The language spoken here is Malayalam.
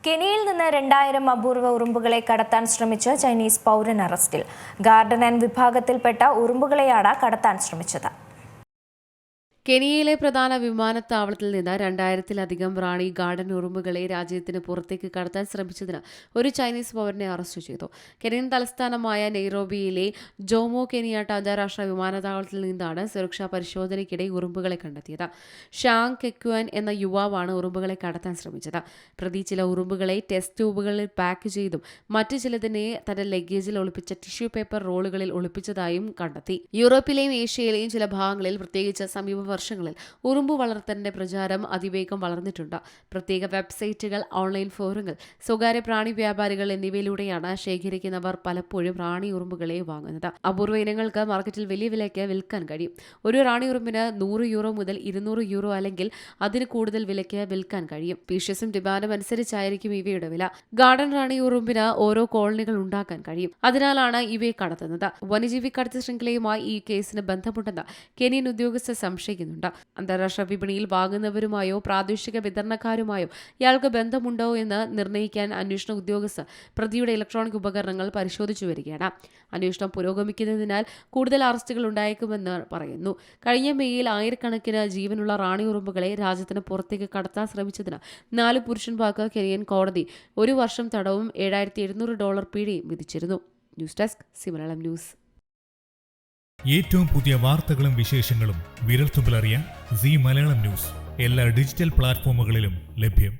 കെനിയയിൽ നിന്ന് 2000 അപൂർവ ഉറുമ്പുകളെ കടത്താൻ ശ്രമിച്ച ചൈനീസ് പൗരൻ അറസ്റ്റിൽ. ഗാർഡൻ ആൻഡ് വിഭാഗത്തിൽപ്പെട്ട ഉറുമ്പുകളെയാണ് കടത്താൻ ശ്രമിച്ചത്. കെനിയയിലെ പ്രധാന വിമാനത്താവളത്തിൽ നിന്ന് 2000-ലധികം റാണി ഗാർഡൻ ഉറുമ്പുകളെ രാജ്യത്തിന് പുറത്തേക്ക് കടത്താൻ ശ്രമിച്ചതിന് ഒരു ചൈനീസ് പൗരനെ അറസ്റ്റ് ചെയ്തു. കെനിയൻ തലസ്ഥാനമായ നെയ്റോബിയിലെ ജോമോ കെനിയാട്ട അന്താരാഷ്ട്ര വിമാനത്താവളത്തിൽ നിന്നാണ് സുരക്ഷാ പരിശോധനയ്ക്കിടെ ഉറുമ്പുകളെ കണ്ടെത്തിയത്. ഷാങ് കെക്യുൻ എന്ന യുവാവാണ് ഉറുമ്പുകളെ കടത്താൻ ശ്രമിച്ചത്. പ്രതി ചില ഉറുമ്പുകളെ ടെസ്റ്റ് ട്യൂബുകളിൽ പാക്ക് ചെയ്തും മറ്റു ചിലതിനെ തന്റെ ലഗേജിൽ ഒളിപ്പിച്ച ടിഷ്യൂ പേപ്പർ റോളുകളിൽ ഒളിപ്പിച്ചതായും കണ്ടെത്തി. യൂറോപ്പിലെയും ഏഷ്യയിലെയും ചില ഭാഗങ്ങളിൽ, പ്രത്യേകിച്ച് സമീപ വർഷങ്ങളിൽ ഉറുമ്പ് വളർത്തലിന്റെ പ്രചാരം അതിവേഗം വളർന്നിട്ടുണ്ട്. പ്രത്യേക വെബ്സൈറ്റുകൾ, ഓൺലൈൻ ഫോറങ്ങൾ, സ്വകാര്യ പ്രാണി വ്യാപാരികൾ എന്നിവയിലൂടെയാണ് ശേഖരിക്കുന്നവർ പലപ്പോഴും റാണി ഉറുമ്പുകളെ വാങ്ങുന്നത്. അപൂർവ ഇനങ്ങൾക്ക് മാർക്കറ്റിൽ വലിയ വിലയ്ക്ക് വിൽക്കാൻ കഴിയും. ഒരു റാണി ഉറുമ്പിന് €100 മുതൽ €200 അല്ലെങ്കിൽ അതിന് കൂടുതൽ വിലയ്ക്ക് വിൽക്കാൻ കഴിയും. സ്പീഷ്യസും ഡിമാൻഡും അനുസരിച്ചായിരിക്കും ഇവയുടെ വില. ഗാർഡൻ റാണി ഉറുമ്പിന് ഓരോ കോളനികൾ ഉണ്ടാക്കാൻ കഴിയും. അതിനാലാണ് ഇവയെ കടത്തുന്നത്. വന്യജീവി കടത്ത് ശൃംഖലയുമായി ഈ കേസിന് ബന്ധമുണ്ടെന്ന് കെനിയൻ ഉദ്യോഗസ്ഥർ സംശയിക്കുന്നു. അന്താരാഷ്ട്ര വിപണിയിൽ വാങ്ങുന്നവരുമായോ പ്രാദേശിക വിതരണക്കാരുമായോ ഇയാൾക്ക് ബന്ധമുണ്ടോ എന്ന് നിർണ്ണയിക്കാൻ അന്വേഷണ ഉദ്യോഗസ്ഥർ പ്രതിയുടെ ഇലക്ട്രോണിക് ഉപകരണങ്ങൾ പരിശോധിച്ചു വരികയാണ്. അന്വേഷണം പുരോഗമിക്കുന്നതിനാൽ കൂടുതൽ അറസ്റ്റുകൾ ഉണ്ടായേക്കുമെന്ന് പറയുന്നു. കഴിഞ്ഞ മെയ്യിൽ ആയിരക്കണക്കിന് ജീവനുള്ള റാണി ഉറുമ്പുകളെ രാജ്യത്തിന് പുറത്തേക്ക് കടത്താൻ ശ്രമിച്ചതിന് 4 പുരുഷന്മാർക്ക് കെനിയൻ കോടതി 1 വർഷം തടവും $7,700 പിഴയും വിധിച്ചിരുന്നു. News desk C Malayalam news. ഏറ്റവും പുതിയ വാർത്തകളും വിശേഷങ്ങളും വിരൽത്തുമ്പിലറിയാൻ സി മലയാളം ന്യൂസ് എല്ലാ ഡിജിറ്റൽ പ്ലാറ്റ്ഫോമുകളിലും ലഭ്യം.